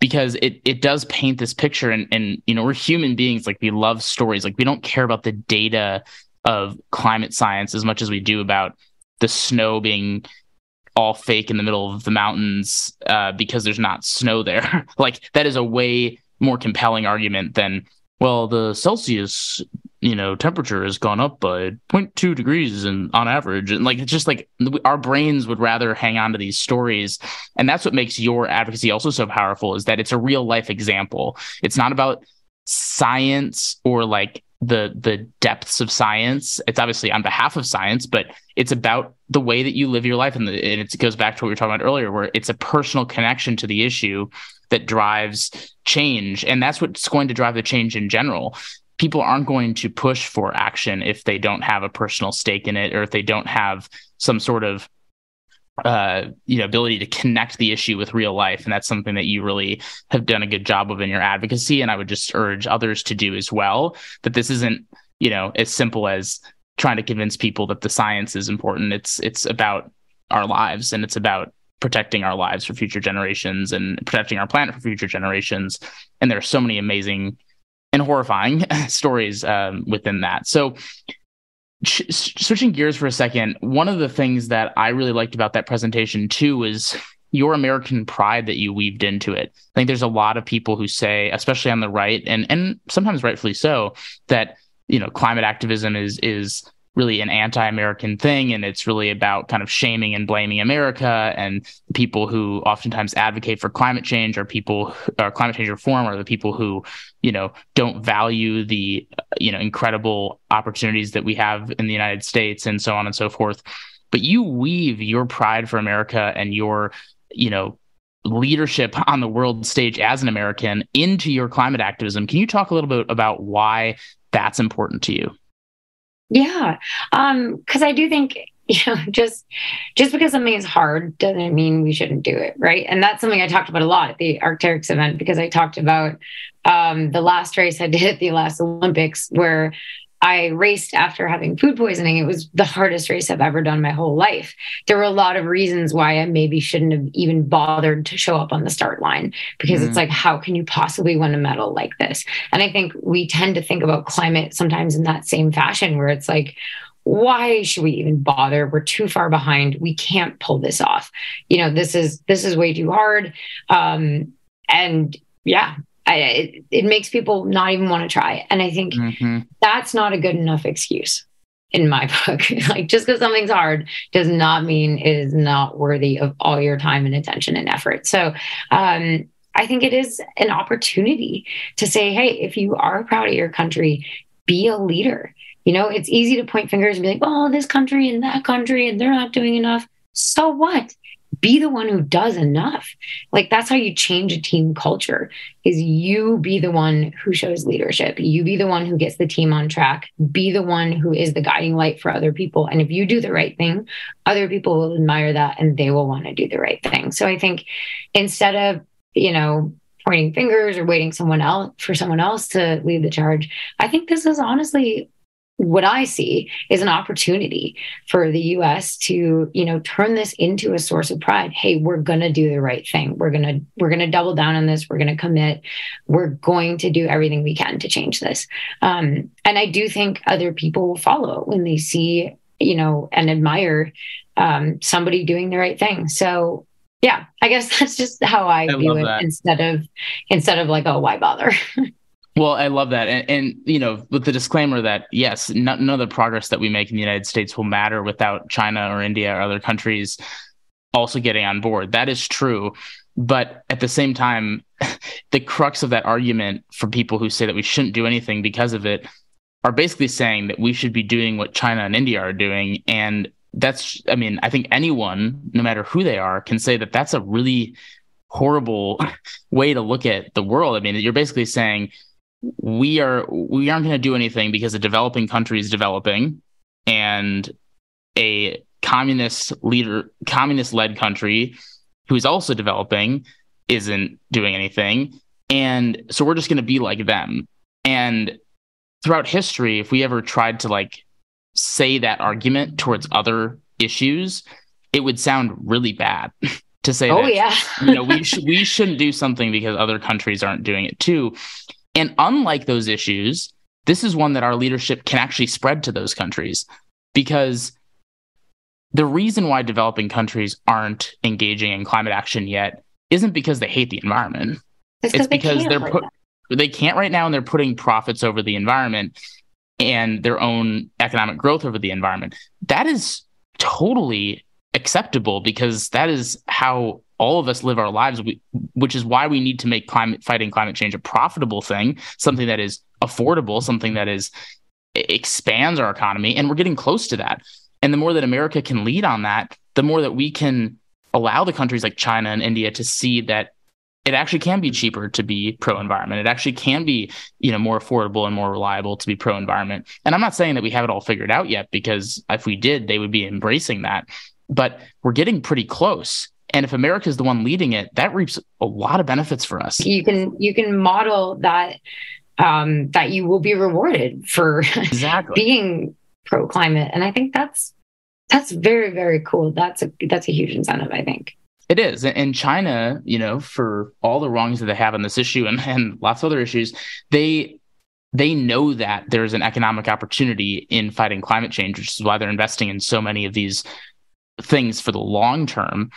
because it does paint this picture. And we're human beings. Like, we love stories. Like, we don't care about the data of climate science as much as we do about the snow being all fake in the middle of the mountains because there's not snow there. Like, that is a way more compelling argument than, well, the Celsius, temperature has gone up by 0.2 degrees and on average. And like, it's just like our brains would rather hang on to these stories. And that's what makes your advocacy also so powerful, is that it's a real life example. It's not about science or like the depths of science. It's obviously on behalf of science, but it's about the way that you live your life. And it goes back to what we were talking about earlier, where it's a personal connection to the issue that drives change. And that's what's going to drive the change in general. People aren't going to push for action if they don't have a personal stake in it, or if they don't have some sort of ability to connect the issue with real life. And that's something that you really have done a good job of in your advocacy. And I would just urge others to do as well, that this isn't, as simple as trying to convince people that the science is important. It's about our lives, and it's about protecting our lives for future generations and protecting our planet for future generations. And there are so many amazing and horrifying stories within that. So switching gears for a second, one of the things that I really liked about that presentation too was your American pride that you weaved into it. I think there's a lot of people who say, especially on the right, and sometimes rightfully so, that climate activism is really an anti-American thing, and it's really about kind of shaming and blaming America. And people who oftentimes advocate for climate change are climate change reform, are the people who don't value the incredible opportunities that we have in the United States, and so on and so forth. But you weave your pride for America and your leadership on the world stage as an American into your climate activism. Can you talk a little bit about why that's important to you? Yeah, because I do think, just because something is hard doesn't mean we shouldn't do it, right? And that's something I talked about a lot at the Arc'teryx event, because I talked about the last race I did at the last Olympics, where I raced after having food poisoning. It was the hardest race I've ever done my whole life. There were a lot of reasons why I maybe shouldn't have even bothered to show up on the start line, because it's like, how can you possibly win a medal like this? And I think we tend to think about climate sometimes in that same fashion, where it's like, why should we even bother? We're too far behind. We can't pull this off. This is way too hard. And yeah, it makes people not even want to try. And I think that's not a good enough excuse in my book. Like, just because something's hard does not mean it is not worthy of all your time and attention and effort. So I think it is an opportunity to say, hey, if you are proud of your country, be a leader. It's easy to point fingers and be like, oh, this country and that country, and they're not doing enough. So what? Be the one who does enough. Like, that's how you change a team culture, is you be the one who shows leadership. You be the one who gets the team on track. Be the one who is the guiding light for other people. And if you do the right thing, other people will admire that, and they will want to do the right thing. So I think instead of, pointing fingers or waiting for someone else to lead the charge. I think this is honestly what I see is an opportunity for the US to, turn this into a source of pride. Hey, we're going to do the right thing. We're going to double down on this. We're going to commit. We're going to do everything we can to change this. And I do think other people will follow when they see, and admire somebody doing the right thing. So yeah, I guess that's just how I view it that. instead of like, oh, why bother? Well, I love that. And with the disclaimer that, yes, none of the progress that we make in the United States will matter without China or India or other countries also getting on board. That is true. But at the same time, the crux of that argument for people who say that we shouldn't do anything because of it are basically saying that we should be doing what China and India are doing. And I think anyone, no matter who they are, can say that that's a really horrible way to look at the world. I mean, you're basically saying, we aren't going to do anything because a developing country is developing and a communist-led country who's also developing isn't doing anything. And so we're just going to be like them. And throughout history, if we ever tried to say that argument towards other issues, it would sound really bad to say we shouldn't do something because other countries aren't doing it too. And unlike those issues, this is one that our leadership can actually spread to those countries, because the reason why developing countries aren't engaging in climate action yet isn't because they hate the environment. It's because they can't right now, and they're putting profits over the environment and their own economic growth over the environment. That is totally acceptable, because that is how all of us live our lives, which is why we need to make fighting climate change a profitable thing, something that is affordable, something that expands our economy. And we're getting close to that. And the more that America can lead on that, the more that we can allow the countries like China and India to see that it actually can be cheaper to be pro-environment. It actually can be, more affordable and more reliable to be pro-environment. And I'm not saying that we have it all figured out yet, because if we did, they would be embracing that. But we're getting pretty close. And if America is the one leading it, that reaps a lot of benefits for us. You can model that, that you will be rewarded for being pro-climate. And I think that's very, very cool. That's a huge incentive, I think. It is. And China, for all the wrongs that they have on this issue and lots of other issues, they know that there's an economic opportunity in fighting climate change, which is why they're investing in so many of these things for the long term.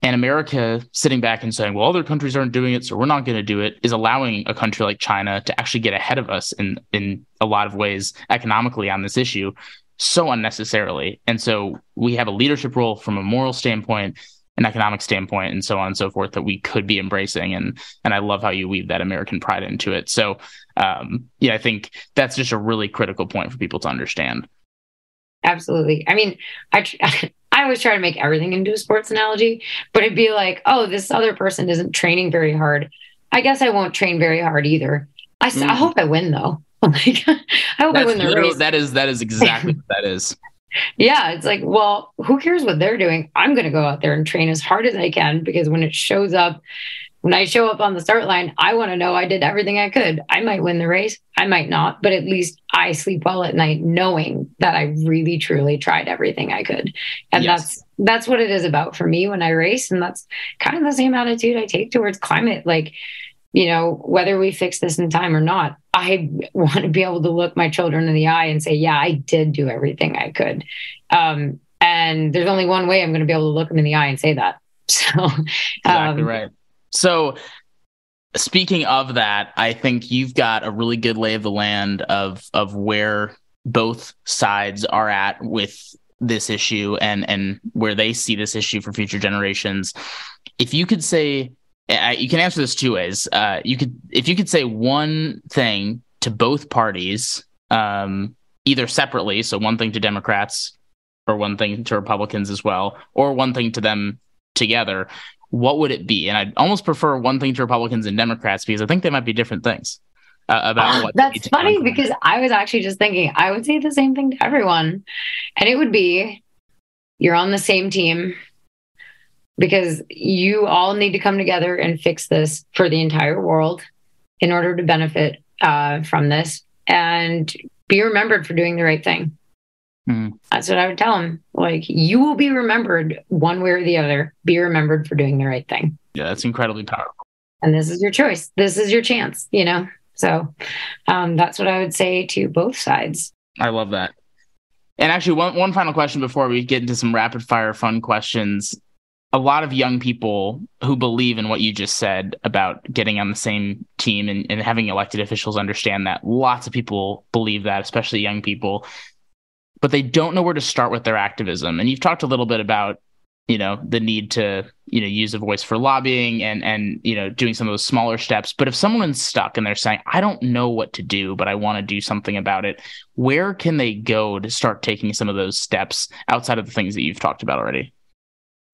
And America sitting back and saying, well, other countries aren't doing it, so we're not going to do it, is allowing a country like China to actually get ahead of us in a lot of ways economically on this issue so unnecessarily. And so we have a leadership role from a moral standpoint, an economic standpoint, and so on and so forth that we could be embracing. And I love how you weave that American pride into it. So I think that's just a really critical point for people to understand. Absolutely. I mean, I always try to make everything into a sports analogy, but it'd be like, oh, this other person isn't training very hard. I guess I won't train very hard either. I hope I win, though. I hope I win the race. That is exactly what that is. Yeah, it's like, well, who cares what they're doing? I'm going to go out there and train as hard as I can, because when I show up on the start line, I want to know I did everything I could. I might win the race. I might not, but at least I sleep well at night knowing that I really, truly tried everything I could. And yes. that's what it is about for me when I race. And that's kind of the same attitude I take towards climate. Like, whether we fix this in time or not, I want to be able to look my children in the eye and say, yeah, I did do everything I could. And there's only one way I'm going to be able to look them in the eye and say that. So exactly right. So speaking of that, I think you've got a really good lay of the land of where both sides are at with this issue and where they see this issue for future generations. If you could say, you can answer this two ways. If you could say one thing to both parties, either separately, so one thing to Democrats or one thing to Republicans as well, or one thing to them together, what would it be? And I'd almost prefer one thing to Republicans and Democrats, because I think they might be different things about what. That's funny, because I was actually just thinking I would say the same thing to everyone. And it would be, you're on the same team. because you all need to come together and fix this for the entire world in order to benefit from this and be remembered for doing the right thing. That's what I would tell them. Like, you will be remembered one way or the other. Be remembered for doing the right thing. Yeah, that's incredibly powerful. And this is your choice. This is your chance, you know? So that's what I would say to both sides. I love that. And actually, one final question before we get into some rapid fire fun questions. A lot of young people who believe in what you just said about getting on the same team and having elected officials understand that. Lots of people believe that, especially young people. But they don't know where to start with their activism. And you've talked a little bit about, the need to, use a voice for lobbying and, doing some of those smaller steps. But if someone's stuck and they're saying, I don't know what to do, but I want to do something about it, where can they go to start taking some of those steps outside of the things that you've talked about already?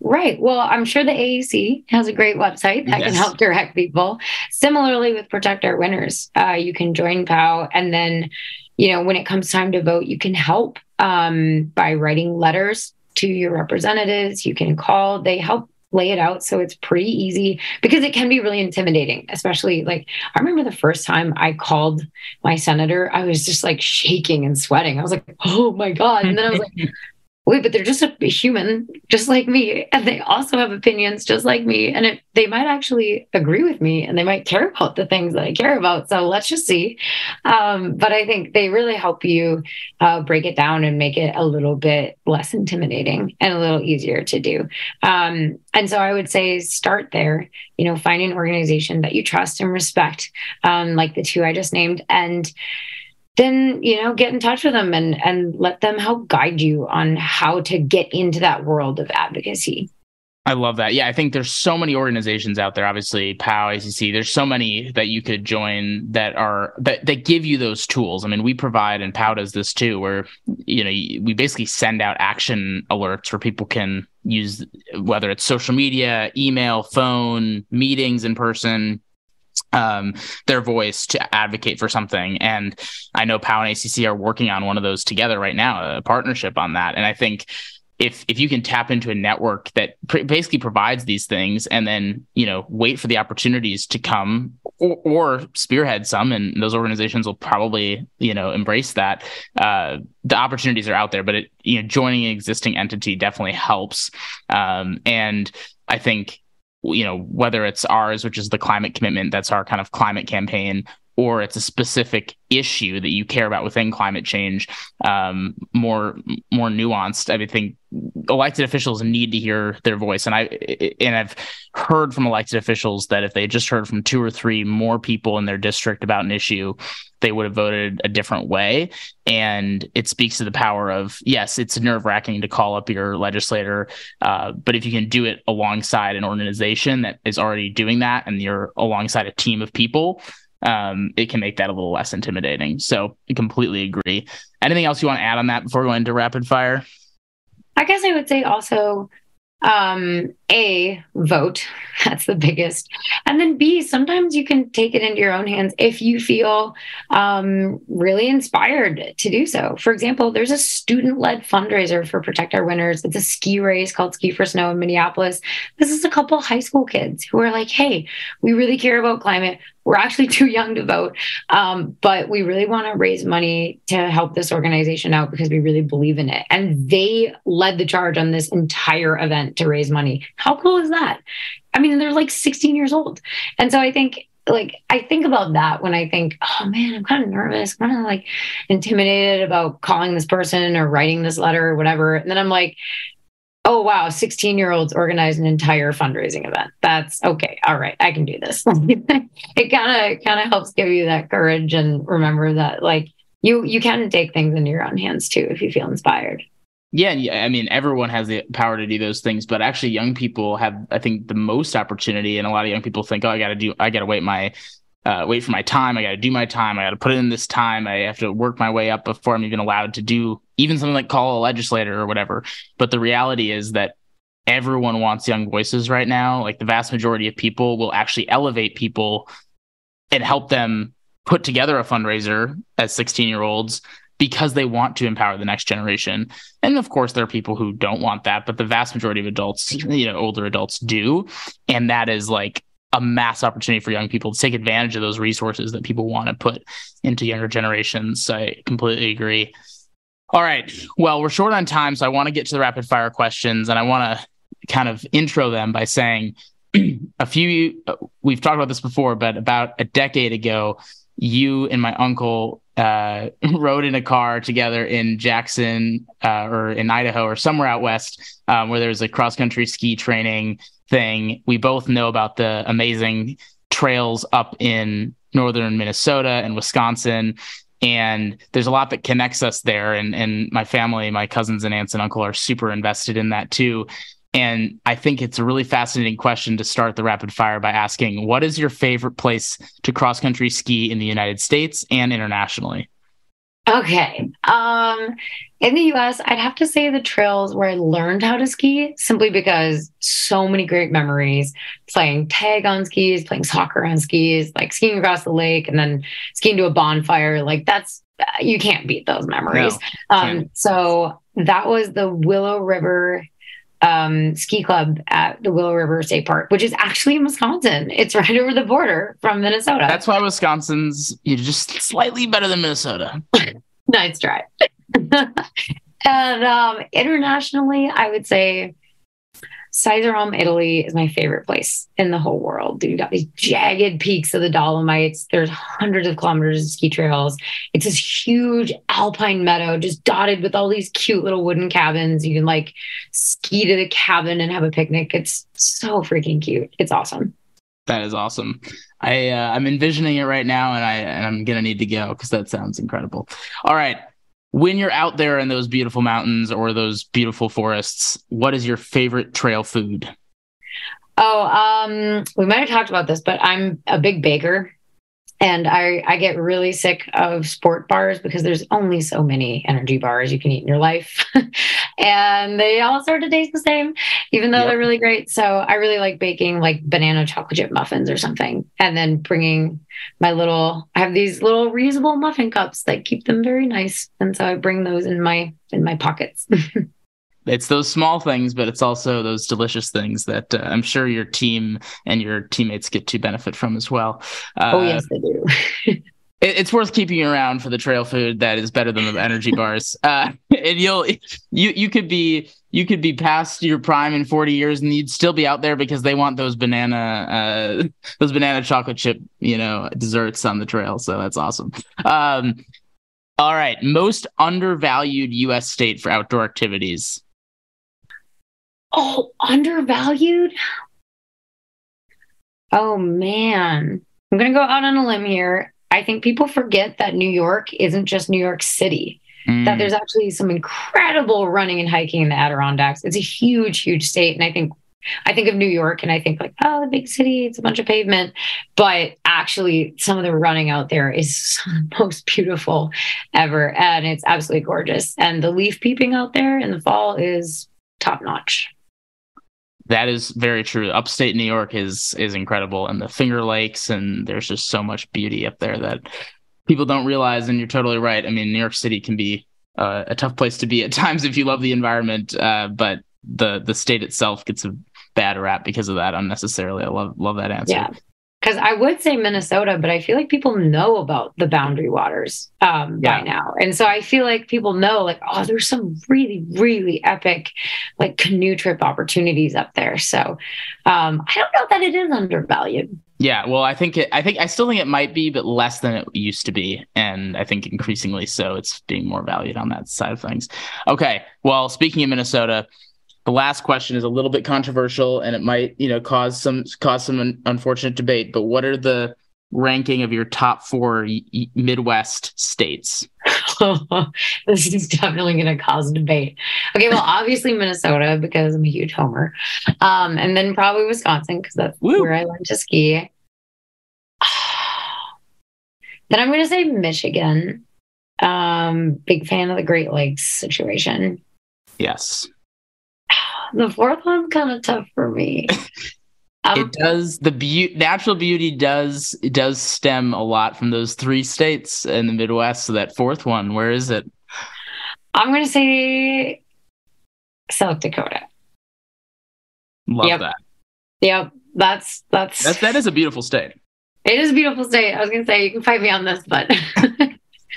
Right. Well, I'm sure the AAC has a great website that can help direct people. Similarly with Protect Our Winners, you can join POW, and then, when it comes time to vote, you can help by writing letters to your representatives. You can call. They help lay it out so it's pretty easy, because it can be really intimidating, especially like I remember the first time I called my senator, I was just like shaking and sweating. I was like, oh my God. And then I was like, wait, but they're just a human, just like me. And they also have opinions just like me. And they might actually agree with me, and they might care about the things that I care about. So let's just see. But I think they really help you break it down and make it a little bit less intimidating and a little easier to do. And so I would say start there, find an organization that you trust and respect, like the two I just named, and then, get in touch with them and let them help guide you on how to get into that world of advocacy. I love that. Yeah, I think there's so many organizations out there, obviously POW, ACC, there's so many that you could join that give you those tools. I mean, we provide, and POW does this too, where, we basically send out action alerts where people can use, whether it's social media, email, phone, meetings in person, their voice to advocate for something. And I know POW and ACC are working on one of those together right now, a partnership on that. And I think if you can tap into a network that basically provides these things, and then, wait for the opportunities to come or spearhead some, and those organizations will probably, embrace that. The opportunities are out there, but joining an existing entity definitely helps. And I think, whether it's ours, which is the climate commitment, that's our kind of climate campaign, or it's a specific issue that you care about within climate change, more nuanced. I think elected officials need to hear their voice. And I've heard from elected officials that if they just heard from 2 or 3 more people in their district about an issue, they would have voted a different way. And it speaks to the power of, yes, it's nerve-wracking to call up your legislator, but if you can do it alongside an organization that is already doing that, and you're alongside a team of people, it can make that a little less intimidating. So I completely agree. Anything else you want to add on that before we go into rapid fire? I guess I would say also, A, vote. That's the biggest. And then B, sometimes you can take it into your own hands if you feel really inspired to do so. For example, there's a student-led fundraiser for Protect Our Winners. It's a ski race called Ski for Snow in Minneapolis. This is a couple high school kids who are like, hey, we really care about climate. We're actually too young to vote, but we really want to raise money to help this organization out because we really believe in it. And they led the charge on this entire event to raise money. How cool is that? I mean, they're like 16 years old. And so I think about that when I think, oh man, I'm kind of nervous, kind of like intimidated about calling this person or writing this letter or whatever. And then I'm like, oh, wow, 16-year-olds organize an entire fundraising event. That's okay. All right, I can do this. It kind of helps give you that courage and remember that like you can take things into your own hands too if you feel inspired. Yeah. I mean, everyone has the power to do those things, but actually young people have, I think, the most opportunity. And a lot of young people think, oh, I got to wait for my time. I got to do my time. I got to put it in this time. I have to work my way up before I'm even allowed to do even something like call a legislator or whatever. But the reality is that everyone wants young voices right now. Like the vast majority of people will actually elevate people and help them put together a fundraiser as 16-year-olds because they want to empower the next generation. And of course, there are people who don't want that, but the vast majority of adults, older adults do. And that is like a mass opportunity for young people to take advantage of those resources that people want to put into younger generations. I completely agree. All right. Well, we're short on time, so I want to get to the rapid fire questions, and I want to kind of intro them by saying we've talked about this before, but about a decade ago, you and my uncle rode in a car together in Jackson or in Idaho or somewhere out west where there's a cross-country ski training thing. We both know about the amazing trails up in northern Minnesota and Wisconsin, and there's a lot that connects us there. And my family, my cousins and aunts and uncle are super invested in that too. And I think it's a really fascinating question to start the rapid fire by asking, what is your favorite place to cross-country ski in the United States and internationally? Okay. In the US, I'd have to say the trails where I learned how to ski, simply because so many great memories playing tag on skis, playing soccer on skis, like skiing across the lake and then skiing to a bonfire. Like you can't beat those memories. No, so that was the Willow River ski club at the Willow River State Park, which is actually in Wisconsin. It's right over the border from Minnesota. That's why Wisconsin's just slightly better than Minnesota. Nice try. And internationally, I would say Sizeram, Italy is my favorite place in the whole world. You got these jagged peaks of the Dolomites. There's hundreds of kilometers of ski trails. It's this huge alpine meadow just dotted with all these cute little wooden cabins. You can like ski to the cabin and have a picnic. It's so freaking cute. It's awesome. That is awesome. I'm envisioning it right now, and I'm gonna need to go because that sounds incredible. All right. When you're out there in those beautiful mountains or those beautiful forests, what is your favorite trail food? We might have talked about this, but I'm a big baker, and I get really sick of sport bars because there's only so many energy bars you can eat in your life. And they all sort of taste the same, even though they're really great. So I really like baking like banana chocolate chip muffins or something, and then bringing I have these little reusable muffin cups that keep them very nice. And so I bring those in my pockets. It's those small things, but it's also those delicious things that I'm sure your team and your teammates get to benefit from as well. Yes, they do. It's worth keeping you around for the trail food that is better than the energy bars. And you could be past your prime in 40 years and you'd still be out there because they want those banana chocolate chip, desserts on the trail. So that's awesome. All right. Most undervalued U.S. state for outdoor activities. Oh, undervalued? Oh, man. I'm going to go out on a limb here. I think people forget that New York isn't just New York City, that there's actually some incredible running and hiking in the Adirondacks. It's a huge, huge state. And I think of New York and I think like, oh, the big city, it's a bunch of pavement. But actually, some of the running out there is some of the most beautiful ever. And it's absolutely gorgeous. And the leaf peeping out there in the fall is top notch. That is very true. Upstate New York is incredible, and the Finger Lakes, and there's just so much beauty up there that people don't realize. And you're totally right. I mean, New York City can be a tough place to be at times if you love the environment, but the state itself gets a bad rap because of that unnecessarily. I love that answer. Yeah. Because I would say Minnesota, but I feel like people know about the Boundary Waters by now. And so I feel like people know like, oh, there's some really, really epic like canoe trip opportunities up there. So I don't know that it is undervalued. Yeah, well, I still think it might be, but less than it used to be. And I think increasingly so it's being more valued on that side of things. Okay, well, speaking of Minnesota, the last question is a little bit controversial, and it might, cause some unfortunate debate. But what are the ranking of your top 4 Midwest states? This is definitely going to cause debate. Okay, well, obviously Minnesota because I'm a huge homer, and then probably Wisconsin because that's where I learned to ski. Then I'm going to say Michigan. Big fan of the Great Lakes situation. Yes. The 4th one's kind of tough for me. It does. The natural beauty does stem a lot from those 3 states in the Midwest. So that 4th one, where is it? I'm going to say South Dakota. Love that. Yep. That is a beautiful state. It is a beautiful state. I was going to say, you can fight me on this, but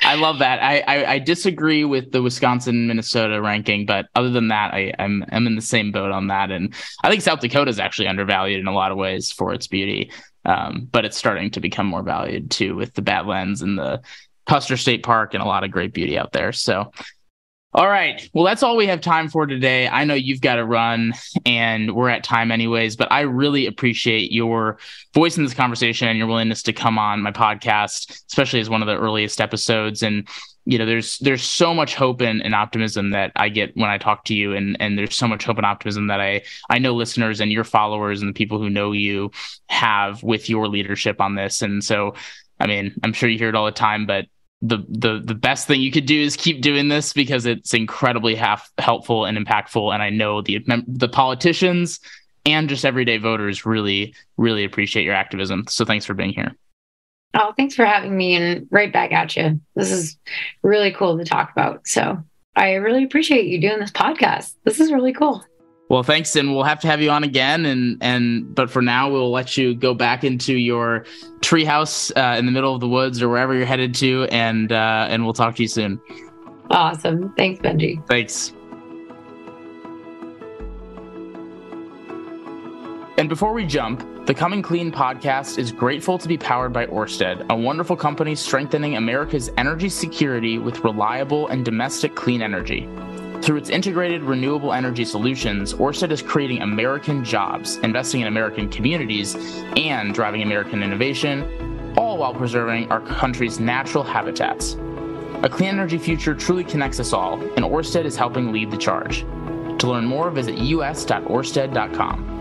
I love that. I disagree with the Wisconsin, Minnesota ranking, but other than that, I'm in the same boat on that. And I think South Dakota is actually undervalued in a lot of ways for its beauty. But it's starting to become more valued too, with the Badlands and the Custer State Park and a lot of great beauty out there. So, all right. Well, that's all we have time for today. I know you've got to run and we're at time anyways, but I really appreciate your voice in this conversation and your willingness to come on my podcast, especially as one of the earliest episodes. And, there's so much hope and optimism that I get when I talk to you. And there's so much hope and optimism that I know listeners and your followers and the people who know you have with your leadership on this. And so, I mean, I'm sure you hear it all the time, but the best thing you could do is keep doing this because it's incredibly helpful and impactful. And I know the politicians and just everyday voters really, really appreciate your activism. So thanks for being here. Oh, thanks for having me, and right back at you. This is really cool to talk about. So I really appreciate you doing this podcast. This is really cool. Well, thanks, and we'll have to have you on again. But for now, we'll let you go back into your treehouse in the middle of the woods or wherever you're headed to, and we'll talk to you soon. Awesome. Thanks, Benji. Thanks. And before we jump, the Coming Clean podcast is grateful to be powered by Ørsted, a wonderful company strengthening America's energy security with reliable and domestic clean energy. Through its integrated renewable energy solutions, Ørsted is creating American jobs, investing in American communities, and driving American innovation, all while preserving our country's natural habitats. A clean energy future truly connects us all, and Ørsted is helping lead the charge. To learn more, visit us.orsted.com.